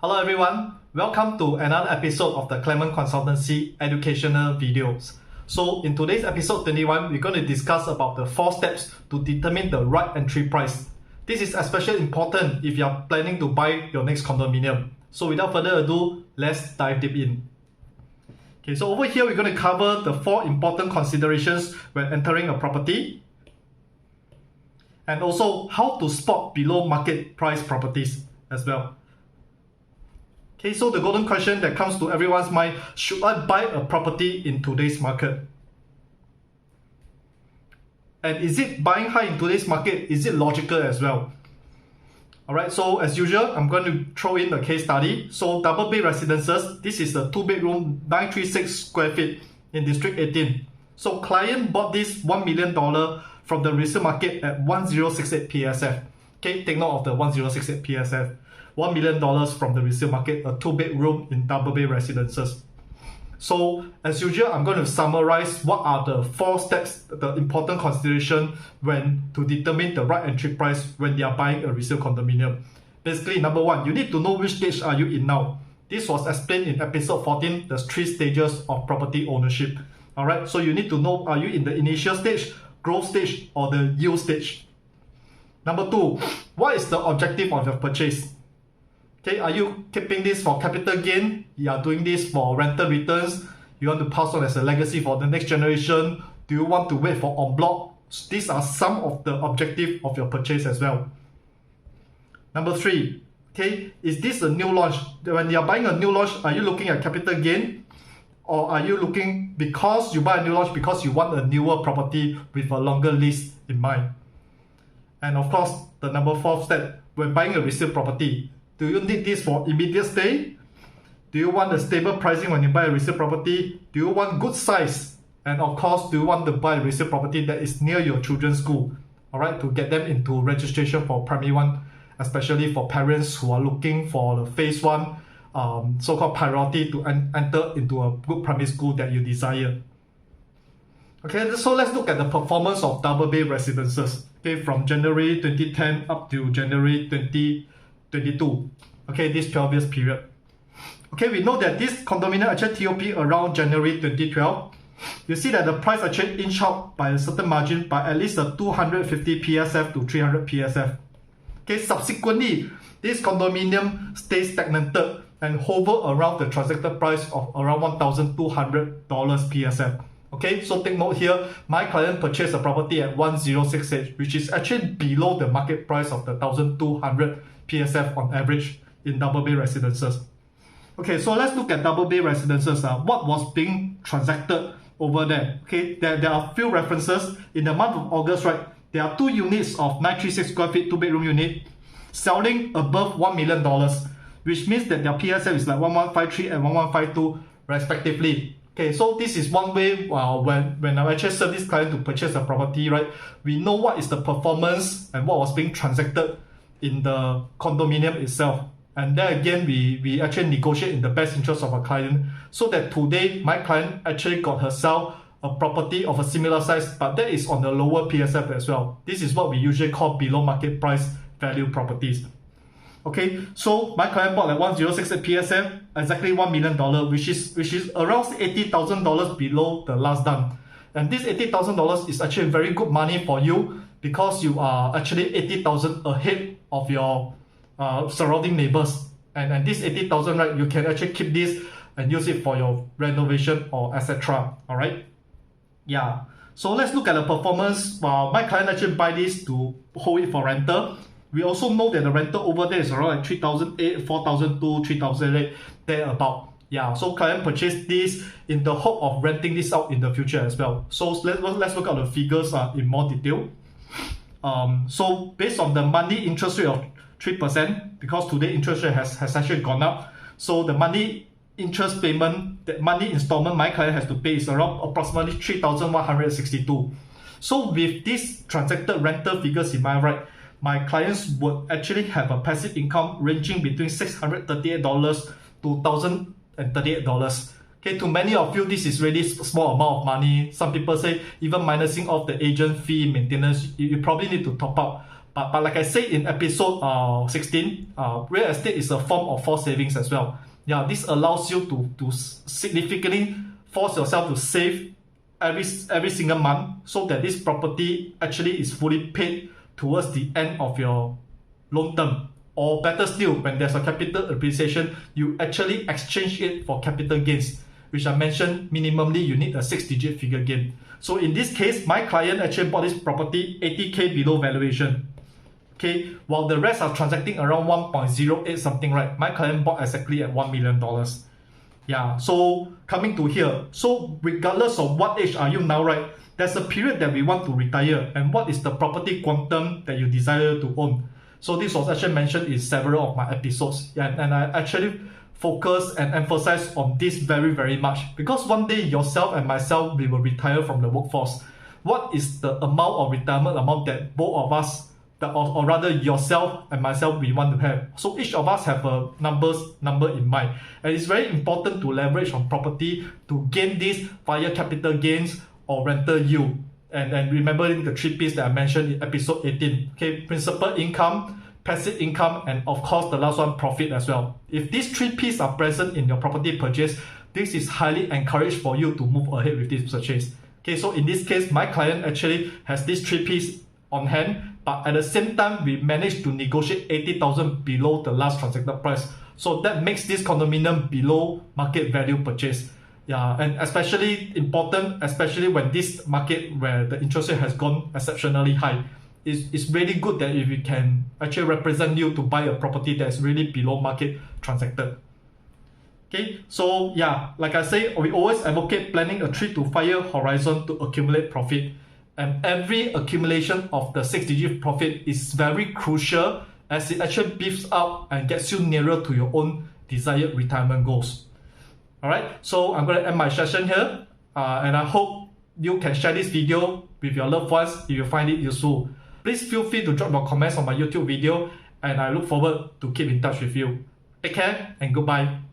Hello everyone, welcome to another episode of the Clement Consultancy educational videos. So in today's episode 21, we're going to discuss about the 4 steps to determine the right entry price. This is especially important if you are planning to buy your next condominium. So without further ado, let's dive deep in. Okay, so over here we're going to cover the 4 important considerations when entering a property, and also how to spot below market price properties as well. Okay, so the golden question that comes to everyone's mind, should I buy a property in today's market? And is it buying high in today's market, is it logical as well? Alright, so as usual, I'm going to throw in a case study. So double bay residences, this is a 2-bedroom, 936 square feet in District 18. So client bought this $1 million from the resale market at 1068 PSF. Okay, take note of the 1068 PSF. $1 million from the resale market, a 2-bedroom in double bay residences. So as usual, I'm going to summarize what are the 4 steps, the important consideration when to determine the right entry price when you are buying a resale condominium. Basically, number 1, you need to know which stage are you in now. This was explained in episode 14, the 3 stages of property ownership. Alright, so you need to know, are you in the initial stage, growth stage, or the yield stage? Number 2, what is the objective of your purchase? Okay, are you keeping this for capital gain? You are doing this for rental returns? You want to pass on as a legacy for the next generation? Do you want to wait for en bloc? These are some of the objectives of your purchase as well. Number 3, okay, is this a new launch? When you are buying a new launch, are you looking at capital gain? Or are you looking, because you buy a new launch, because you want a newer property with a longer lease in mind? And of course, the number 4 step, when buying a resale property, do you need this for immediate stay? Do you want a stable pricing when you buy a resale property? Do you want good size? And of course, do you want to buy a resale property that is near your children's school? Alright, to get them into registration for primary 1, especially for parents who are looking for the phase 1 so-called priority to enter into a good primary school that you desire. Okay, so let's look at the performance of double bay residences. Okay, from January 2010 up to January 2022. Okay, this 12 years period. Okay, we know that this condominium actually TOP around January 2012. You see that the price actually inched out by a certain margin by at least a 250 PSF to 300 PSF. Okay, subsequently, this condominium stays stagnated and hover around the transacted price of around $1,200 PSF. Okay, so take note here, my client purchased a property at 1068, which is actually below the market price of the 1,200 PSF on average in double bay residences. Okay, so let's look at double bay residences. What was being transacted over there? Okay, there are a few references. In the month of August, right, there are 2 units of 936 square feet 2-bedroom unit selling above $1 million, which means that their PSF is like 1153 and 1152 respectively. Okay, so this is one way when I actually serve this client to purchase a property, right, we know what is the performance and what was being transacted in the condominium itself. And then again, we actually negotiate in the best interest of our client, so that today my client actually got herself a property of a similar size, but that is on the lower PSF as well. This is what we usually call below market price value properties. Okay, so my client bought like 1068 PSF, exactly $1 million, which is around $80,000 below the last done. And this $80,000 is actually very good money for you, because you are actually 80,000 ahead of your surrounding neighbors. And this 80,000, right, you can actually keep this and use it for your renovation or etc. Alright, yeah. So let's look at the performance. My client actually buy this to hold it for rental. We also know that the rental over there is around like 3,008, 4,002, 3,008, there about. Yeah, so client purchased this in the hope of renting this out in the future as well. So let's look at the figures in more detail. So based on the monthly interest rate of 3%, because today interest rate has actually gone up, so the monthly interest payment, the monthly installment my client has to pay is around approximately 3,162. So with these transacted rental figures in mind, right, my clients would actually have a passive income ranging between $638 to $1,038. Okay, to many of you, this is really small amount of money. Some people say even minusing off the agent fee, maintenance, you probably need to top up. But like I said in episode 16, real estate is a form of forced savings as well. Yeah, this allows you to significantly force yourself to save every single month, so that this property actually is fully paid towards the end of your loan term. Or better still, when there's a capital appreciation, you actually exchange it for capital gains, which I mentioned minimally you need a 6-digit figure gain. So in this case, my client actually bought this property 80k below valuation. Okay, while the rest are transacting around 1.08 something, right? My client bought exactly at $1 million. Yeah, so coming to here, so regardless of what age are you now, right? There's a period that we want to retire, and what is the property quantum that you desire to own. So this was actually mentioned in several of my episodes, and I actually focus and emphasize on this very much, because one day yourself and myself, we will retire from the workforce. What is the amount of retirement amount that both of us, or rather yourself and myself, we want to have? So each of us have a number in mind, and it's very important to leverage on property to gain these via capital gains or rental yield. And remembering the 3 P's that I mentioned in episode 18. Okay, principal income, passive income, and of course the last one, profit as well. If these 3 P's are present in your property purchase, this is highly encouraged for you to move ahead with this purchase. Okay, so in this case, my client actually has these 3 P's on hand, but at the same time, we managed to negotiate 80,000 below the last transacted price. So that makes this condominium below market value purchase. Yeah, and especially important, especially when this market where the interest rate has gone exceptionally high, it's really good that if we can actually represent you to buy a property that's really below market transacted. Okay, so yeah, like I say, we always advocate planning a 3 to 5 year horizon to accumulate profit. And every accumulation of the 6-digit profit is very crucial, as it actually beefs up and gets you nearer to your own desired retirement goals. Alright, so I'm going to end my session here, and I hope you can share this video with your loved ones if you find it useful. Please feel free to drop your comments on my YouTube video, and I look forward to keep in touch with you. Take care and goodbye.